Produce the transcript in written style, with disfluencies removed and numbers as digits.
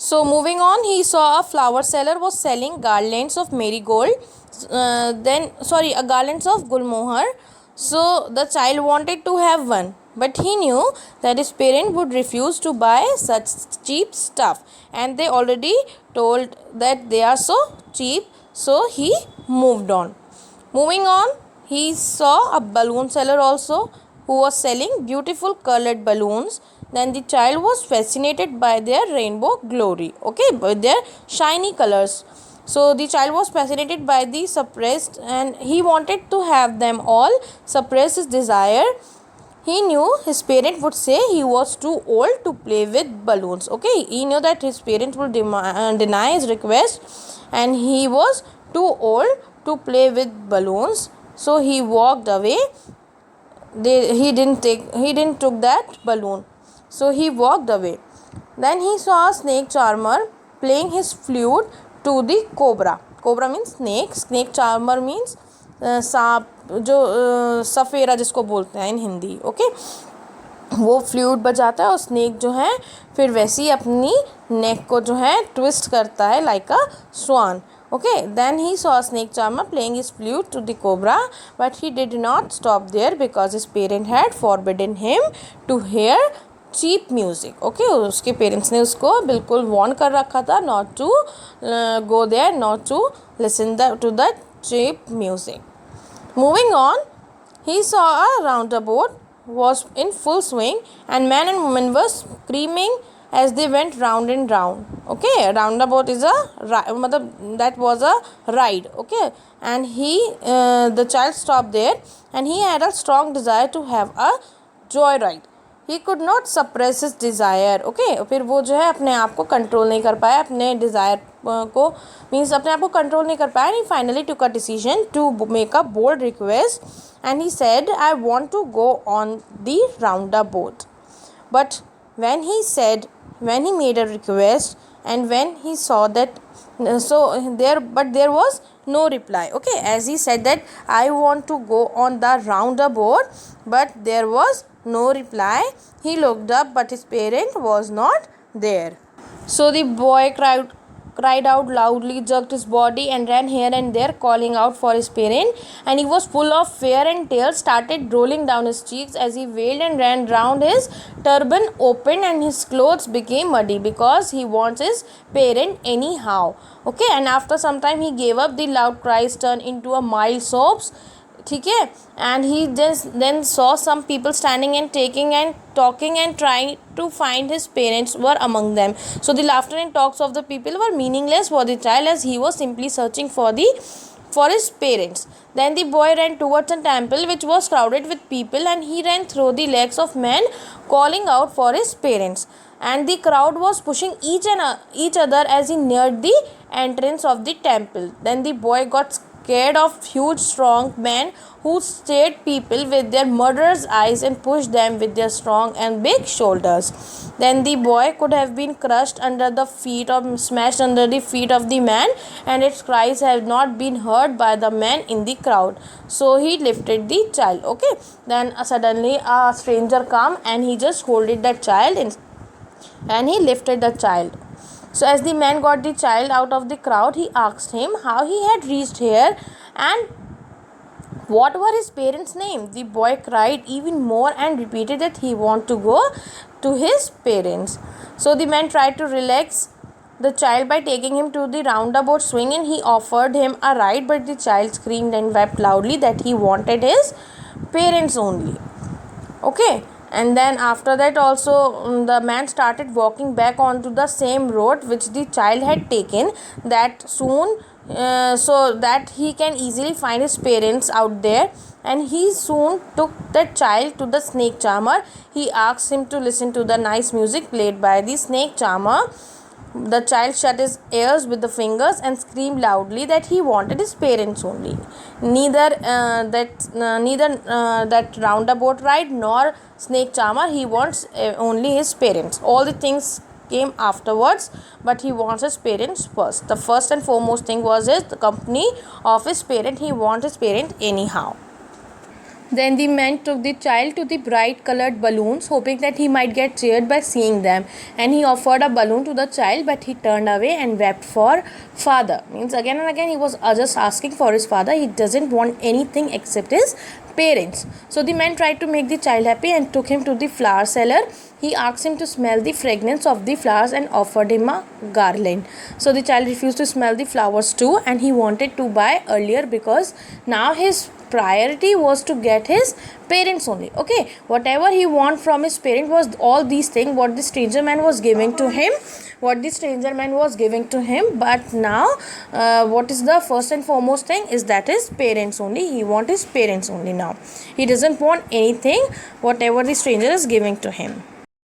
So moving on, he saw a flower seller was selling garlands of marigold, garlands of gulmohar. So the child wanted to have one, but he knew that his parent would refuse to buy such cheap stuff, and they already told that they are so cheap. So he moved on. Moving on, he saw a balloon seller also, who was selling beautiful colored balloons. Then the child was fascinated by their rainbow glory, okay, by their shiny colors. So the child was fascinated by the suppressed, and he wanted to have them all, suppress his desire. He knew his parent would say he was too old to play with balloons, okay. He knew that his parents would deny his request, and he was too old to play with balloons. So he walked away. He didn't took that balloon. So he walked away. Then he saw a snake charmer playing his flute to the cobra. Cobra means snake. Snake charmer means सांप, जो सफ़ेरा जिसको बोलते हैं इन Hindi, okay. वो flute बजाता है और snake जो है फिर वैसे ही अपनी नेक को जो है ट्विस्ट करता है like a swan. Okay, then he saw a snake charmer playing his flute to the cobra, but he did not stop there because his parent had forbidden him to hear cheap music. Okay, उसके parents ने उसको बिल्कुल Warne कर रखा था not to go there, not to listen to the cheap music. Moving on, he saw a roundabout was in full swing, and man and woman were screaming as they went round and round. Okay, roundabout is that was a ride. Okay, and the child stopped there, and he had a strong desire to have a joy ride. He could not suppress his desire. Okay, फिर वो जो है अपने आप को control नहीं कर पाया, अपने डिज़ायर को मीन्स अपने आप को कंट्रोल नहीं कर पाया. And he finally took a decision to make a bold request, and he said, I want to go on the roundabout. But when he made a request, and when he saw that there was no reply. Okay, as he said that I want to go on the roundabout, but there was no reply. He looked up, but his parent was not there. So the boy cried out loudly, jerked his body, and ran here and there, calling out for his parent. And he was full of fear, and tears started rolling down his cheeks as he wailed and ran round. His turban opened, and his clothes became muddy because he wants his parent anyhow. Okay, and after some time he gave up. The loud cries turned into a mild sobs. ठीक है, and he just then saw some people standing and taking and talking and trying to find his parents were among them. So the laughter and talks of the people were meaningless for the child, as he was simply searching for his parents. Then the boy ran towards a temple which was crowded with people, and he ran through the legs of men, calling out for his parents. And the crowd was pushing each other as he neared the entrance of the temple. Then the boy got scared of huge strong men who stared people with their murderous eyes and pushed them with their strong and big shoulders. Then the boy could have been crushed under the feet or smashed under the feet of the man, and its cries had not been heard by the men in the crowd. So he lifted the child. Okay, then suddenly a stranger came, and he just holded that child and he lifted the child. So as the man got the child out of the crowd, he asked him how he had reached here and what were his parents' name. The boy cried even more and repeated that he wanted to go to his parents. So the man tried to relax the child by taking him to the roundabout swing, and he offered him a ride, but the child screamed and wept loudly that he wanted his parents only. Okay. And then after that also the man started walking back onto the same road which the child had taken, that soon so that he can easily find his parents out there. And he soon took the child to the snake charmer. He asked him to listen to the nice music played by the snake charmer. The child shut his ears with the fingers and screamed loudly that he wanted his parents only. Neither that roundabout ride nor snake charmer. He wants only his parents. All the things came afterwards, but he wants his parents first. The first and foremost thing was the company of his parent. He wants his parent anyhow. Then the man took the child to the bright colored balloons, hoping that he might get cheered by seeing them. And he offered a balloon to the child, but he turned away and wept for father. Means again and again he was just asking for his father. He doesn't want anything except his parents. So the man tried to make the child happy and took him to the flower seller. He asked him to smell the fragrance of the flowers and offered him a garland. So the child refused to smell the flowers too, and he wanted to buy earlier because now his priority was to get his parents only. Okay, whatever he want from his parent was all these things what the stranger man was giving to him, but now what is the first and foremost thing is that his parents only. He want his parents only now. He doesn't want anything whatever the stranger is giving to him.